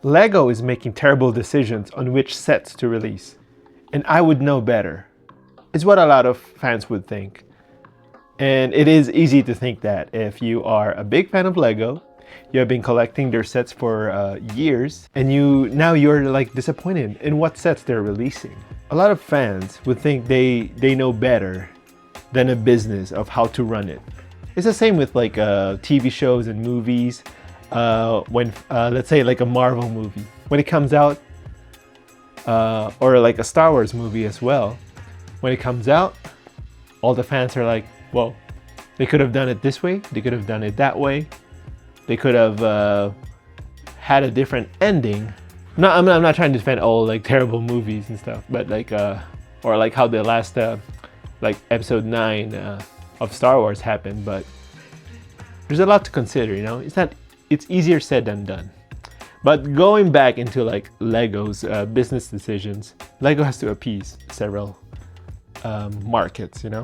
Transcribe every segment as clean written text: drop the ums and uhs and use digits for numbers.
Lego is making terrible decisions on which sets to release, and I would know better, is what a lot of fans would think. And it is easy to think that if you are a big fan of Lego, you have been collecting their sets for years, and you're like disappointed in what sets they're releasing. A lot of fans would think they know better than a business of how to run it. It's the same with like TV shows and movies. When let's say like a Marvel movie, when it comes out, or like a Star Wars movie as well, when it comes out, all the fans are like, whoa, they could have done it this way, they could have done it that way, they could have had a different ending. No, I'm not trying to defend all like terrible movies and stuff, but like or like how the last like episode 9 of Star Wars happened. But there's a lot to consider, you know. It's easier said than done. But going back into like Lego's business decisions, Lego has to appease several markets, you know.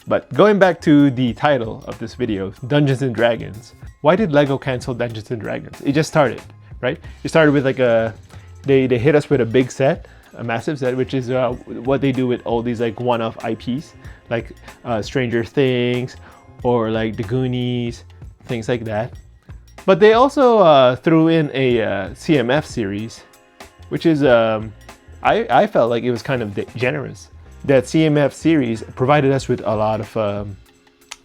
But going back to the title of this video, Dungeons and Dragons. Why did Lego cancel Dungeons and Dragons? It just started, right? It started with like they hit us with a big set, a massive set, which is what they do with all these like one-off IPs, like Stranger Things or like The Goonies, things like that. But they also threw in a CMF series, which is, I felt like it was kind of generous. That CMF series provided us with a lot of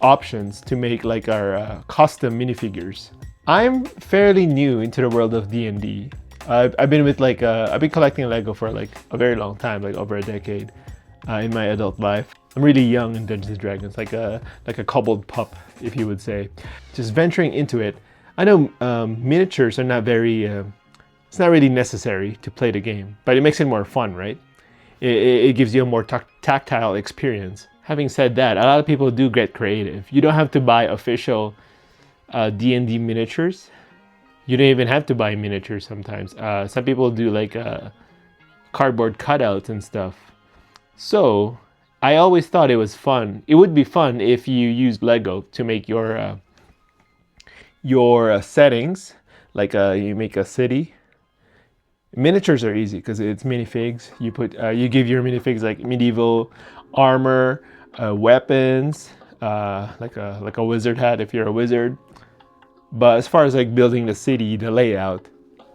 options to make like our custom minifigures. I'm fairly new into the world of D&D. I've been with like, I've been collecting Lego for like a very long time, like over a decade in my adult life. I'm really young in Dungeons & Dragons, like a cobbled pup, if you would say. Just venturing into it, I know miniatures are not very, it's not really necessary to play the game, but it makes it more fun, right? It gives you a more tactile experience. Having said that, a lot of people do get creative. You don't have to buy official D&D miniatures. You don't even have to buy miniatures sometimes. Some people do like cardboard cutouts and stuff. So I always thought it was fun. It would be fun if you used Lego to make your settings, like you make a city. Miniatures are easy because it's minifigs. You give your minifigs like medieval armor, weapons, like a wizard hat if you're a wizard. But as far as like building the city, the layout,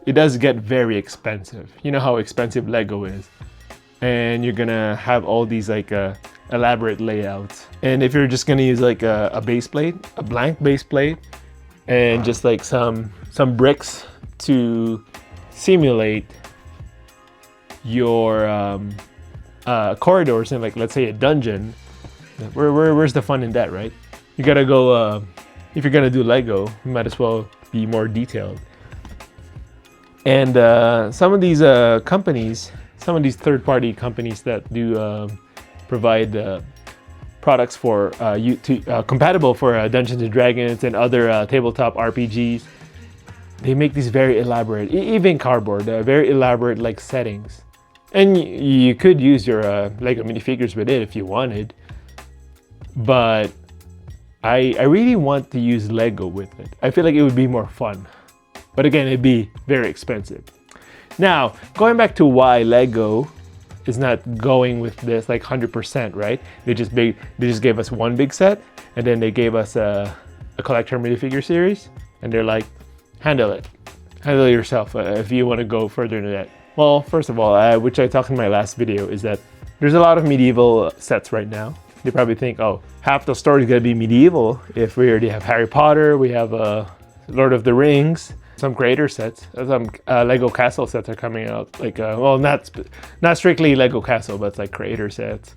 it does get very expensive. You know how expensive Lego is, and you're gonna have all these like elaborate layouts. And if you're just gonna use like a base plate, a blank base plate, and just like some bricks to simulate your corridors in, like, let's say a dungeon, where's the fun in that, right? You gotta go, if you're gonna do Lego, you might as well be more detailed. And some of these companies, some of these third-party companies that do provide products for compatible for Dungeons and Dragons and other tabletop RPGs, they make these very elaborate, even cardboard, very elaborate like settings. And you could use your Lego minifigures with it if you wanted, but I really want to use Lego with it. I feel like it would be more fun, but again, it'd be very expensive. Now, going back to why Lego is not going with this like 100%, right? They just gave us one big set, and then they gave us a collector minifigure series, and they're like, handle it yourself if you want to go further than that. Well, first of all, which I talked in my last video, is that there's a lot of medieval sets right now. They probably think, oh, half the story is going to be medieval if we already have Harry Potter, we have Lord of the Rings, some creator sets, some Lego Castle sets are coming out. Like, well, not strictly Lego Castle, but it's like creator sets.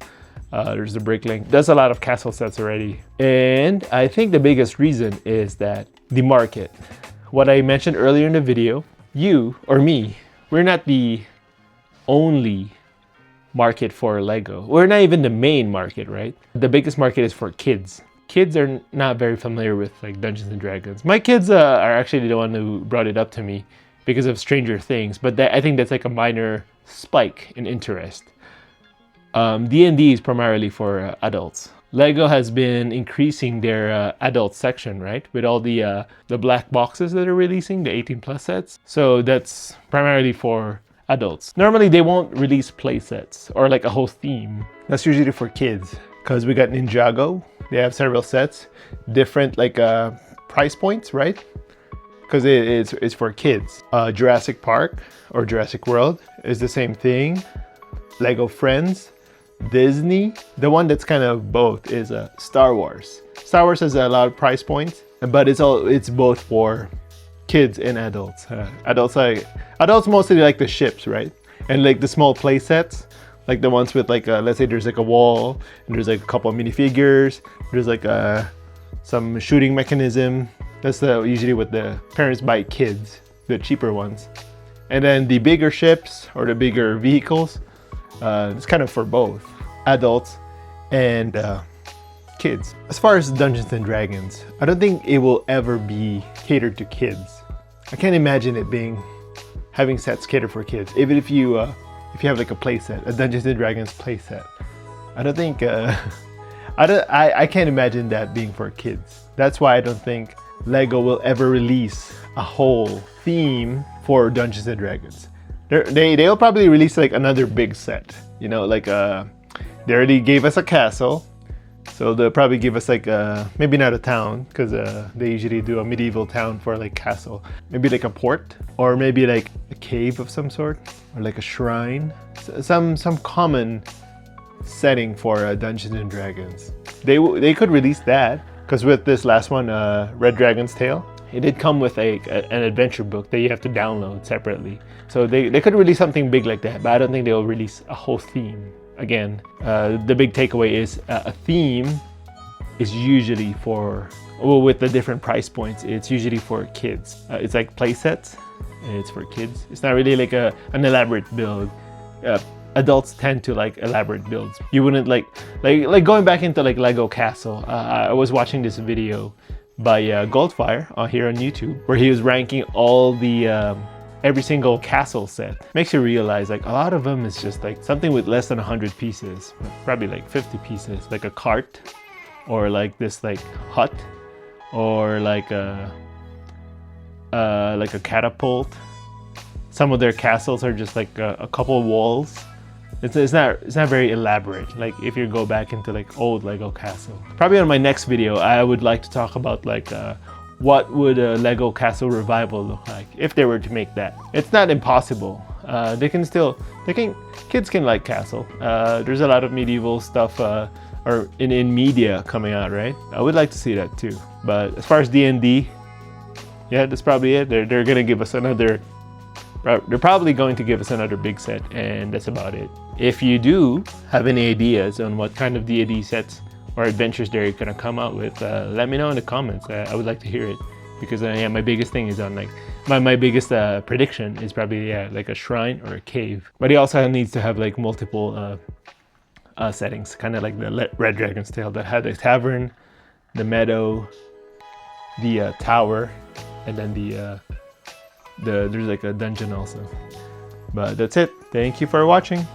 There's the Bricklink. There's a lot of castle sets already. And I think the biggest reason is that the market. What I mentioned earlier in the video, you or me, we're not the only market for Lego. We're not even the main market, right? The biggest market is for kids. Kids are not very familiar with like Dungeons and Dragons. My kids are actually the one who brought it up to me because of Stranger Things, but I think that's like a minor spike in interest. D&D is primarily for adults. Lego has been increasing their adult section, right? With all the black boxes that are releasing, the 18 plus sets. So that's primarily for adults. Normally they won't release play sets or like a whole theme. That's usually for kids, because we got Ninjago. They have several sets, different like price points, right? Because it's for kids. Jurassic Park or Jurassic World is the same thing. Lego Friends. Disney, the one that's kind of both is Star Wars. Star Wars has a lot of price points, but it's both for kids and adults. Adults mostly like the ships, right? And like the small play sets, like the ones with like let's say there's like a wall and there's like a couple of minifigures. There's like some shooting mechanism. That's usually what the parents buy kids, the cheaper ones. And then the bigger ships or the bigger vehicles, it's kind of for both adults and kids. As far as Dungeons and Dragons, I don't think it will ever be catered to kids. I can't imagine it having sets catered for kids. Even if you have like a play set, a Dungeons and Dragons play set, I don't think I can't imagine that being for kids. That's why I don't think Lego will ever release a whole theme for Dungeons and Dragons. They'll probably release like another big set, you know, like they already gave us a castle, so they'll probably give us like maybe not a town, because they usually do a medieval town for like castle. Maybe like a port, or maybe like a cave of some sort, or like a shrine, some common setting for Dungeons and Dragons. They could release that, because with this last one, Red Dragon's Tale, it did come with an adventure book that you have to download separately. So they could release something big like that, but I don't think they'll release a whole theme. Again, the big takeaway is a theme is usually for, well, with the different price points, it's usually for kids. It's like play sets, and it's for kids. It's not really like an elaborate build. Adults tend to like elaborate builds. You wouldn't like going back into like Lego Castle. I was watching this video by Goldfire here on YouTube, where he was ranking all the every single castle set. Makes you realize like a lot of them is just like something with less than 100 pieces, probably like 50 pieces, like a cart, or like this like hut, or like a catapult. Some of their castles are just like a couple walls. It's not very elaborate. Like if you go back into like old Lego Castle. Probably on my next video, I would like to talk about like what would a Lego Castle revival look like if they were to make that. It's not impossible. Kids can like Castle. There's a lot of medieval stuff or in media coming out, right? I would like to see that too. But as far as D&D, yeah, that's probably it. They're gonna give us another. They're probably going to give us another big set, and that's about it. If you do have any ideas on what kind of D&D sets or adventures they're gonna come out with, let me know in the comments. I would like to hear it, because yeah, my biggest thing is on like my biggest prediction is probably like a shrine or a cave. But he also needs to have like multiple settings, kind of like the Red Dragon's Tale that had the tavern, the meadow, the tower, and then there's like a dungeon also. But that's it. Thank you for watching.